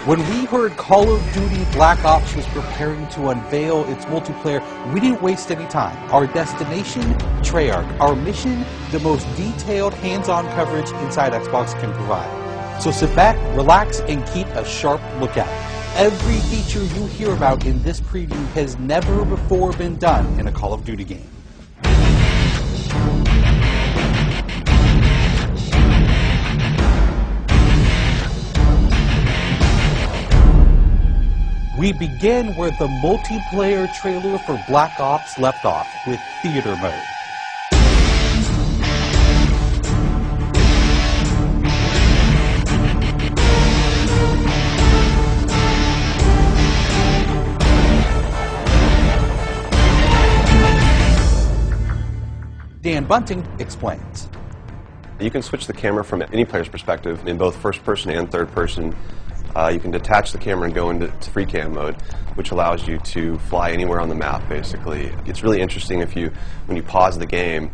When we heard Call of Duty Black Ops was preparing to unveil its multiplayer, we didn't waste any time. Our destination, Treyarch. Our mission, the most detailed hands-on coverage inside Xbox can provide. So sit back, relax, and keep a sharp lookout. Every feature you hear about in this preview has never before been done in a Call of Duty game. We begin where the multiplayer trailer for Black Ops left off, with theater mode. Dan Bunting explains. You can switch the camera from any player's perspective in both first person and third person. You can detach the camera and go into free cam mode, which allows you to fly anywhere on the map, basically. It's really interesting when you pause the game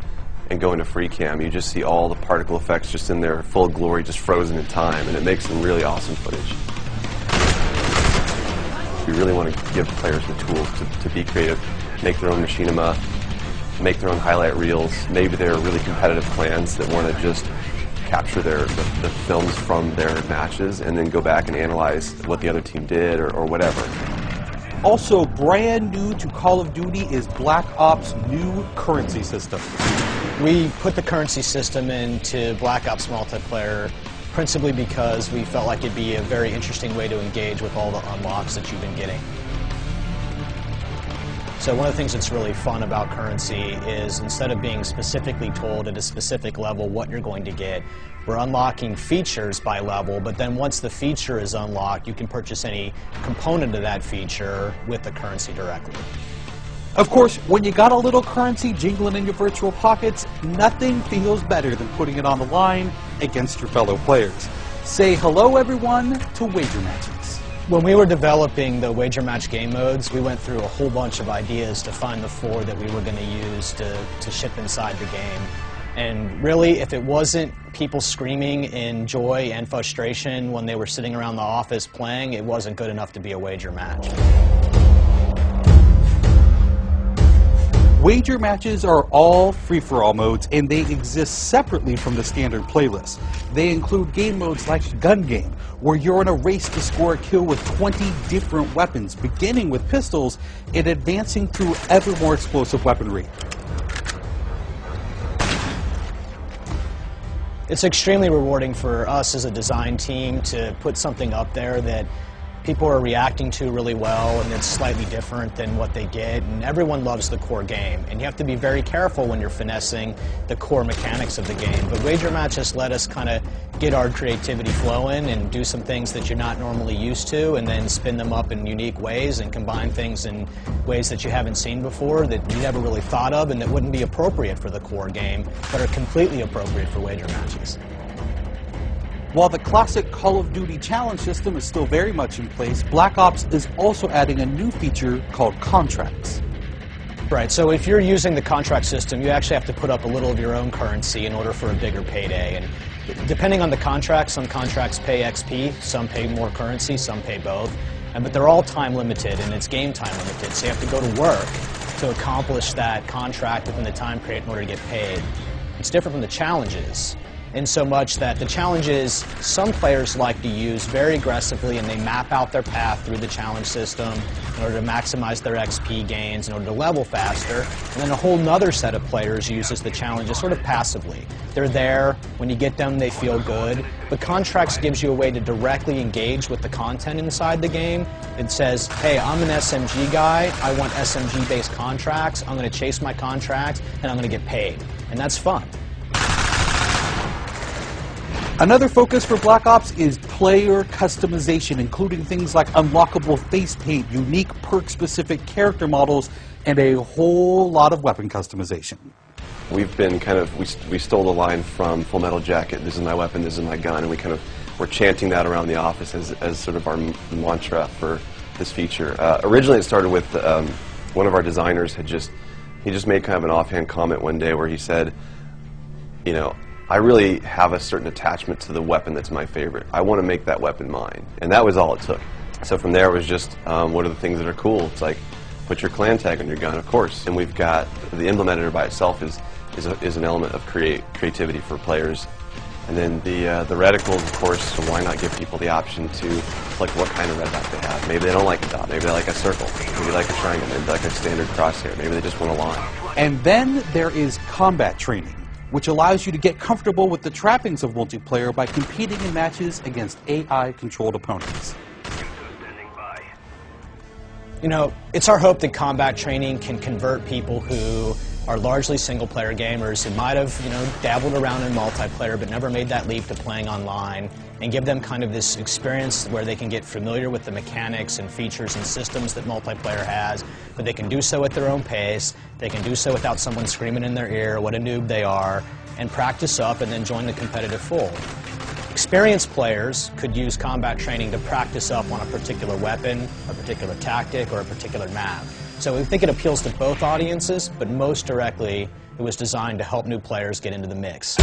and go into free cam, you just see all the particle effects just in their full glory, just frozen in time, and it makes some really awesome footage. We really want to give players the tools to be creative, make their own machinima, make their own highlight reels. Maybe they're really competitive clans that want to just capture the films from their matches and then go back and analyze what the other team did or whatever. Also brand new to Call of Duty is Black Ops' new currency system. We put the currency system into Black Ops multiplayer principally because we felt like it'd be a very interesting way to engage with all the unlocks that you've been getting. So one of the things that's really fun about currency is instead of being specifically told at a specific level what you're going to get, we're unlocking features by level, but then once the feature is unlocked, you can purchase any component of that feature with the currency directly. Of course, when you got a little currency jingling in your virtual pockets, nothing feels better than putting it on the line against your fellow players. Say hello, everyone, to wager matches. When we were developing the wager match game modes, we went through a whole bunch of ideas to find the 4 that we were going to use to ship inside the game. And really, if it wasn't people screaming in joy and frustration when they were sitting around the office playing, it wasn't good enough to be a wager match. Wager matches are all free-for-all modes, and they exist separately from the standard playlist. They include game modes like Gun Game, where you're in a race to score a kill with 20 different weapons, beginning with pistols and advancing through ever more explosive weaponry. It's extremely rewarding for us as a design team to put something up there that people are reacting to really well, and it's slightly different than what they get, and everyone loves the core game. And you have to be very careful when you're finessing the core mechanics of the game. But wager matches let us kind of get our creativity flowing and do some things that you're not normally used to, and then spin them up in unique ways and combine things in ways that you haven't seen before, that you never really thought of, and that wouldn't be appropriate for the core game, but are completely appropriate for wager matches. While the classic Call of Duty challenge system is still very much in place, Black Ops is also adding a new feature called contracts. Right, so if you're using the contract system, you actually have to put up a little of your own currency in order for a bigger payday. And depending on the contract, some contracts pay XP, some pay more currency, some pay both. But they're all time limited, and it's game time limited, so you have to go to work to accomplish that contract within the time period in order to get paid. It's different from the challenges, in so much that the challenges some players like to use very aggressively, and they map out their path through the challenge system in order to maximize their XP gains, in order to level faster. And then a whole nother set of players uses the challenges sort of passively. They're there, when you get them they feel good, but contracts gives you a way to directly engage with the content inside the game. It says, hey, I'm an SMG guy, I want SMG-based contracts, I'm going to chase my contracts, and I'm going to get paid. And that's fun. Another focus for Black Ops is player customization, including things like unlockable face paint, unique perk-specific character models, and a whole lot of weapon customization. We've been we stole the line from Full Metal Jacket, this is my weapon, this is my gun, and we're chanting that around the office as sort of our mantra for this feature. Originally it started with one of our designers he just made kind of an offhand comment one day where he said, you know, I really have a certain attachment to the weapon that's my favorite. I want to make that weapon mine, and that was all it took. So from there it was just, what are the things that are cool? It's like, put your clan tag on your gun, of course. And we've got, the emblem editor by itself is an element of creativity for players. And then the reticles, of course, so why not give people the option to select what kind of red dot they have? Maybe they don't like a dot, maybe they like a circle, maybe they like a triangle, maybe they like a standard crosshair, maybe they just want a line. And then there is combat training, which allows you to get comfortable with the trappings of multiplayer by competing in matches against AI-controlled opponents. You know, it's our hope that combat training can convert people who are largely single-player gamers who might have, dabbled around in multiplayer but never made that leap to playing online, and give them kind of this experience where they can get familiar with the mechanics and features and systems that multiplayer has, but they can do so at their own pace, they can do so without someone screaming in their ear what a noob they are, and practice up and then join the competitive fold. Experienced players could use combat training to practice up on a particular weapon, a particular tactic, or a particular map. So we think it appeals to both audiences, but most directly it was designed to help new players get into the mix.